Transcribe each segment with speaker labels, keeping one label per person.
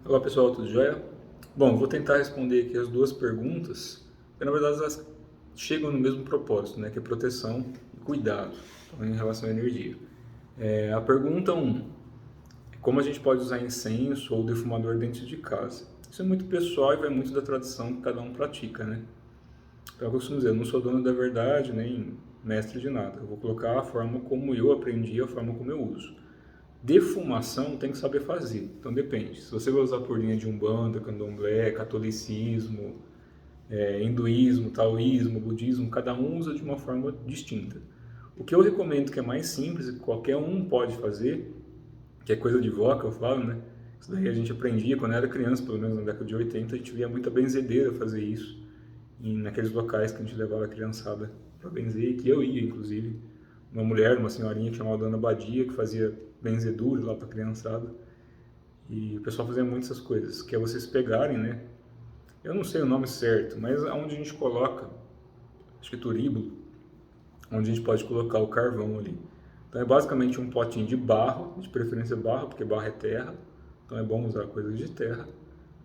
Speaker 1: Olá pessoal, tudo jóia? Bom, vou tentar responder aqui as duas perguntas, porque na verdade elas chegam no mesmo propósito, né, que é proteção e cuidado, então, em relação à energia. A pergunta 1, como a gente pode usar incenso ou defumador dentro de casa? Isso é muito pessoal e vai muito da tradição que cada um pratica, né? Então eu costumo dizer, eu não sou dono da verdade, nem mestre de nada. Eu vou colocar a forma como eu aprendi, a forma como eu uso. Defumação tem que saber fazer, então depende. Se você vai usar por linha de Umbanda, Candomblé, Catolicismo, Hinduísmo, Taoísmo, Budismo, cada um usa de uma forma distinta. O que eu recomendo que é mais simples e que qualquer um pode fazer, que é coisa de vó que eu falo, né? Isso daí a gente aprendia quando era criança, pelo menos na década de 80, a gente via muita benzedeira fazer isso, naqueles locais que a gente levava a criançada para benzer, que eu ia, inclusive. Uma mulher, uma senhorinha que chamava Dona Badia, que fazia benzedura lá para a criançada. E o pessoal fazia muito essas coisas, que é vocês pegarem, né? Eu não sei o nome certo, mas aonde a gente coloca, acho que é turíbulo, onde a gente pode colocar o carvão ali. Então é basicamente um potinho de barro, de preferência barro, porque barro é terra, então é bom usar coisas de terra,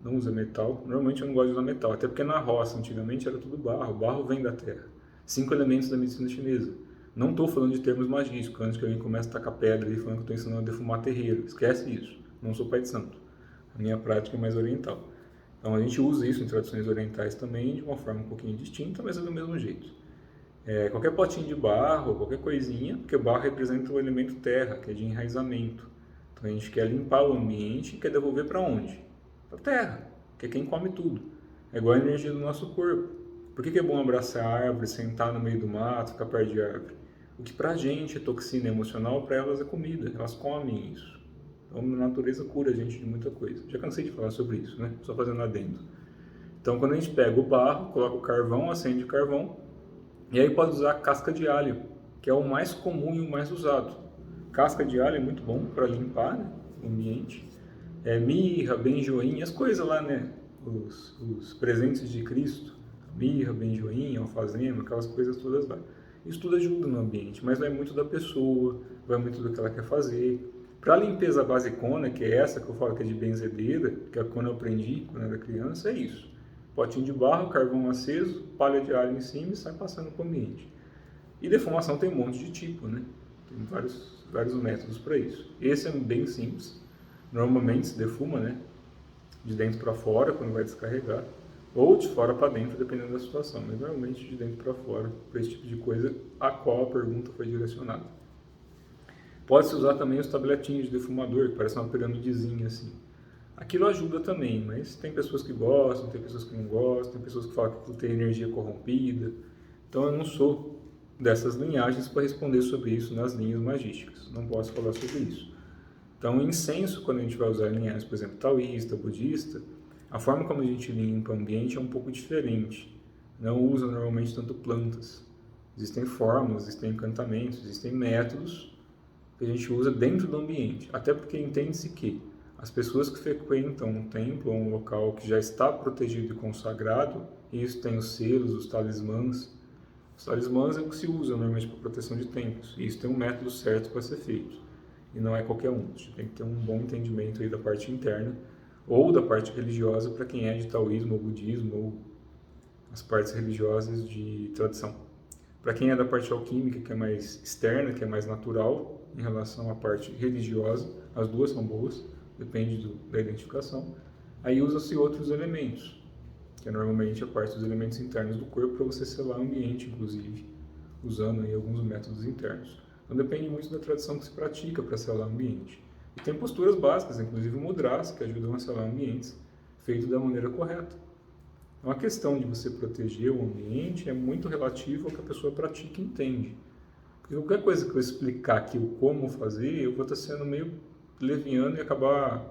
Speaker 1: não usa metal. Normalmente eu não gosto de usar metal, até porque na roça antigamente era tudo barro, barro vem da terra. 5 elementos da medicina chinesa. Não estou falando de termos magísticos, antes que alguém comece a tacar pedra e falando que estou ensinando a defumar terreiro. Esquece isso, não sou pai de santo. A minha prática é mais oriental. Então a gente usa isso em tradições orientais também, de uma forma um pouquinho distinta, mas é do mesmo jeito. Qualquer potinho de barro, qualquer coisinha, porque o barro representa o elemento terra, que é de enraizamento. Então a gente quer limpar o ambiente e quer devolver para onde? Para a terra, que é quem come tudo. É igual a energia do nosso corpo. Por que é bom abraçar a árvore, sentar no meio do mato, ficar perto de árvore? O que para a gente é toxina emocional, para elas é comida, elas comem isso. Então a natureza cura a gente de muita coisa. Já cansei de falar sobre isso, né? Só fazendo adendo. Então quando a gente pega o barro, coloca o carvão, acende o carvão, e aí pode usar casca de alho, que é o mais comum e o mais usado. Casca de alho é muito bom para limpar, né, o ambiente. Mirra, benjoim, as coisas lá, né? Os presentes de Cristo. Mirra, benjoim, alfazema, aquelas coisas todas lá. Isso tudo ajuda no ambiente, mas vai muito da pessoa, vai muito do que ela quer fazer. Para a limpeza basicona, que é essa que eu falo que é de benzedeira, que é quando eu aprendi, quando eu era criança, é isso. Potinho de barro, carvão aceso, palha de alho em cima e sai passando para o ambiente. E defumação tem um monte de tipo, né? Tem vários métodos para isso. Esse é bem simples. Normalmente se defuma, né? De dentro para fora, quando vai descarregar. Ou de fora para dentro, dependendo da situação. Mas normalmente de dentro para fora, para esse tipo de coisa a qual a pergunta foi direcionada. Pode-se usar também os tabletinhos de defumador, que parece uma piramidezinha assim. Aquilo ajuda também, mas tem pessoas que gostam, tem pessoas que não gostam, tem pessoas que falam que aquilo tem energia corrompida. Então eu não sou dessas linhagens para responder sobre isso nas linhas magísticas. Não posso falar sobre isso. Então, incenso, quando a gente vai usar linhagens, por exemplo, taoísta, budista, a forma como a gente limpa o ambiente é um pouco diferente. Não usa normalmente tanto plantas. Existem fórmulas, existem encantamentos, existem métodos que a gente usa dentro do ambiente. Até porque entende-se que as pessoas que frequentam um templo ou um local que já está protegido e consagrado, e isso tem os selos, os talismãs. Os talismãs é o que se usa normalmente para proteção de templos, e isso tem um método certo para ser feito. E não é qualquer um. A gente tem que ter um bom entendimento aí da parte interna ou da parte religiosa para quem é de taoísmo ou budismo ou as partes religiosas de tradição. Para quem é da parte alquímica, que é mais externa, que é mais natural em relação à parte religiosa, as duas são boas, depende da identificação. Aí usa-se outros elementos, que é normalmente a parte dos elementos internos do corpo para você selar o ambiente, inclusive, usando aí alguns métodos internos. Então depende muito da tradição que se pratica para selar o ambiente. E tem posturas básicas, inclusive mudras, que ajudam a selar ambientes, feito da maneira correta. Então a questão de você proteger o ambiente é muito relativo ao que a pessoa pratica e entende. Porque qualquer coisa que eu explicar aqui o como fazer, eu vou estar sendo meio leviano e acabar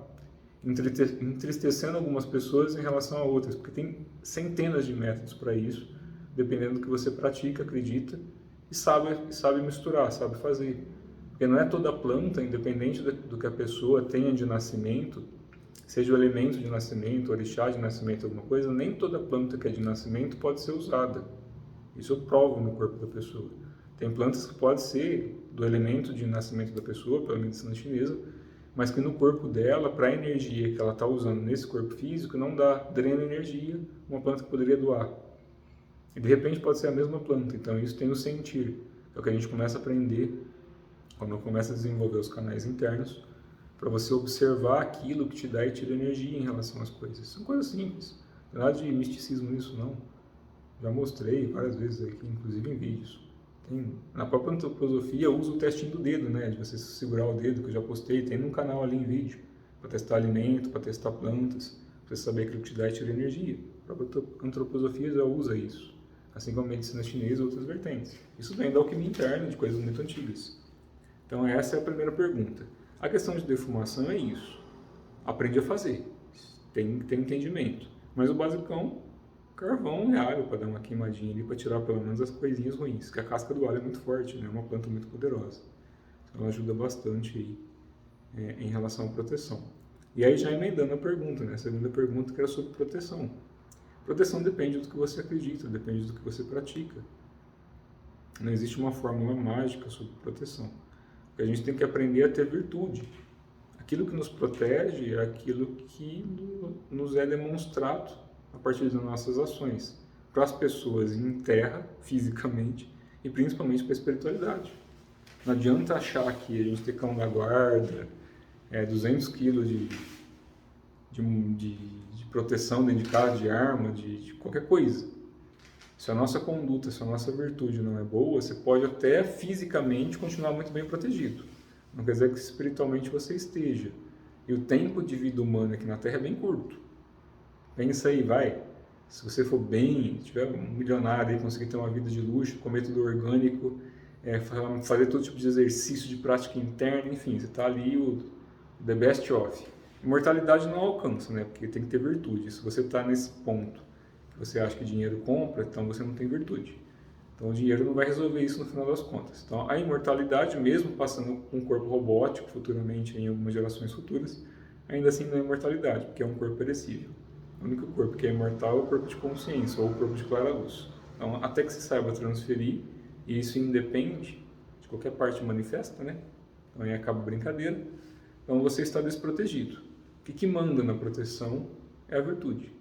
Speaker 1: entristecendo algumas pessoas em relação a outras, porque tem centenas de métodos para isso, dependendo do que você pratica, acredita e sabe misturar, sabe fazer. Porque não é toda planta, independente do que a pessoa tenha de nascimento, seja o elemento de nascimento, orixá de nascimento, alguma coisa, nem toda planta que é de nascimento pode ser usada. Isso eu provo no corpo da pessoa. Tem plantas que podem ser do elemento de nascimento da pessoa, pela medicina chinesa, mas que no corpo dela, para a energia que ela está usando nesse corpo físico, não dá, drena energia, uma planta que poderia doar. E de repente pode ser a mesma planta, então isso tem o sentir. É o que a gente começa a aprender quando começa a desenvolver os canais internos, para você observar aquilo que te dá e tira energia em relação às coisas. São coisas simples, não tem nada de misticismo nisso não. Já mostrei várias vezes aqui, inclusive em vídeos. Na própria antroposofia usa o testinho do dedo, né? De você segurar o dedo, que eu já postei, tem num canal ali em vídeo, para testar alimento, para testar plantas, para você saber aquilo que te dá e tira energia. A própria antroposofia já usa isso, assim como a medicina chinesa e outras vertentes. Isso vem da alquimia interna, de coisas muito antigas. Então essa é a primeira pergunta. A questão de defumação é isso. Aprende a fazer, tem entendimento. Mas o basicão, carvão é alho para dar uma queimadinha ali, para tirar pelo menos as coisinhas ruins, que a casca do alho é muito forte, né? É uma planta muito poderosa. Então ela ajuda bastante aí, em relação à proteção. E aí já emendando a pergunta, né? A segunda pergunta que era sobre proteção. Proteção depende do que você acredita, depende do que você pratica. Não existe uma fórmula mágica sobre proteção. Porque a gente tem que aprender a ter virtude. Aquilo que nos protege é aquilo que nos é demonstrado a partir das nossas ações, para as pessoas em terra, fisicamente, e principalmente para a espiritualidade. Não adianta achar que a gente tem cão da guarda, 200 quilos de proteção dentro de casa, de arma, de qualquer coisa. Se a nossa conduta, se a nossa virtude não é boa, você pode até fisicamente continuar muito bem protegido. Não quer dizer que espiritualmente você esteja. E o tempo de vida humana aqui na Terra é bem curto. Pensa aí, vai. Se você for bem, tiver um milionário e conseguir ter uma vida de luxo, comer tudo orgânico, fazer todo tipo de exercício de prática interna, enfim, você está ali o the best of. Imortalidade não alcança, né? Porque tem que ter virtude. Se você está nesse ponto que você acha que dinheiro compra, então você não tem virtude. Então o dinheiro não vai resolver isso no final das contas. Então a imortalidade, mesmo passando com um corpo robótico futuramente, em algumas gerações futuras, ainda assim não é imortalidade, porque é um corpo perecível. O único corpo que é imortal é o corpo de consciência, ou o corpo de clara luz. Então até que se saiba transferir, e isso independe de qualquer parte manifesta, né? Então aí acaba a brincadeira. Então você está desprotegido. O que manda na proteção é a virtude.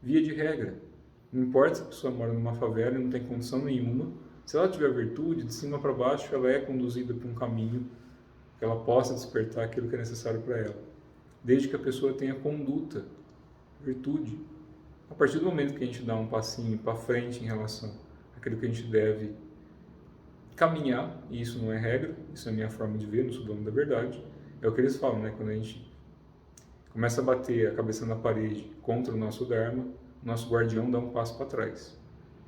Speaker 1: Via de regra. Não importa se a pessoa mora numa favela e não tem condição nenhuma, se ela tiver virtude, de cima para baixo, ela é conduzida por um caminho que ela possa despertar aquilo que é necessário para ela. Desde que a pessoa tenha conduta, virtude. A partir do momento que a gente dá um passinho para frente em relação àquilo que a gente deve caminhar, e isso não é regra, isso é a minha forma de ver, não sou dono da verdade, é o que eles falam, né? Quando a gente começa a bater a cabeça na parede contra o nosso Dharma, o nosso guardião dá um passo para trás.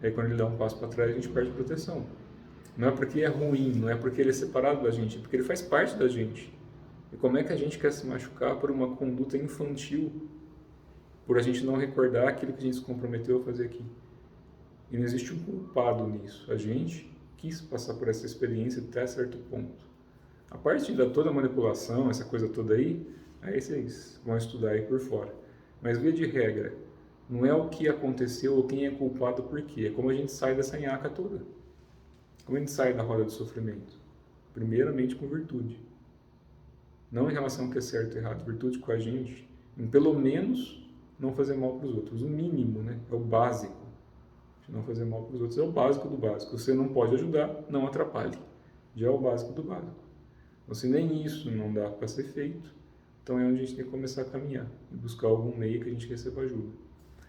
Speaker 1: E aí quando ele dá um passo para trás, a gente perde proteção. Não é porque é ruim, não é porque ele é separado da gente, é porque ele faz parte da gente. E como é que a gente quer se machucar por uma conduta infantil, por a gente não recordar aquilo que a gente se comprometeu a fazer aqui? E não existe um culpado nisso. A gente quis passar por essa experiência até certo ponto. A parte da toda a manipulação, essa coisa toda aí vocês vão estudar aí por fora. Mas via de regra, não é o que aconteceu ou quem é culpado por quê. É como a gente sai dessa nhaca toda. Como a gente sai da roda do sofrimento? Primeiramente com virtude. Não em relação ao que é certo e errado. Virtude com a gente, em pelo menos não fazer mal para os outros. O mínimo, né? É o básico. De não fazer mal para os outros é o básico do básico. Você não pode ajudar, não atrapalhe. Já é o básico do básico. Então, se nem isso não dá para ser feito, então é onde a gente tem que começar a caminhar e buscar algum meio que a gente receba ajuda.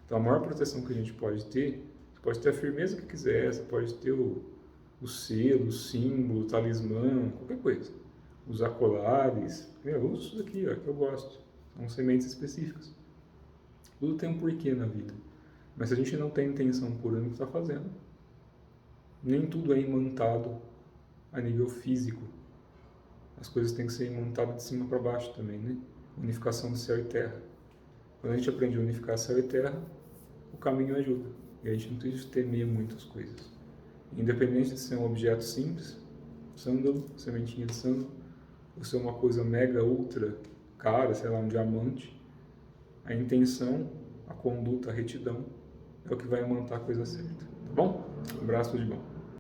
Speaker 1: Então a maior proteção que a gente pode ter, você pode ter a firmeza que quiser, você pode ter o selo, o símbolo, o talismã, qualquer coisa. Usar colares, eu uso isso daqui, ó, que eu gosto. São sementes específicas. Tudo tem um porquê na vida. Mas se a gente não tem intenção pura no que está fazendo, nem tudo é imantado a nível físico. As coisas têm que ser imantadas de cima para baixo também, né? Unificação de céu e terra. Quando a gente aprende a unificar céu e terra, o caminho ajuda. E a gente não tem que temer muitas coisas. Independente de ser um objeto simples, sândalo, sementinha de sândalo, ou ser uma coisa mega, ultra cara, sei lá, um diamante, a intenção, a conduta, a retidão é o que vai imantar a coisa certa. Tá bom? Um abraço, tudo de bom.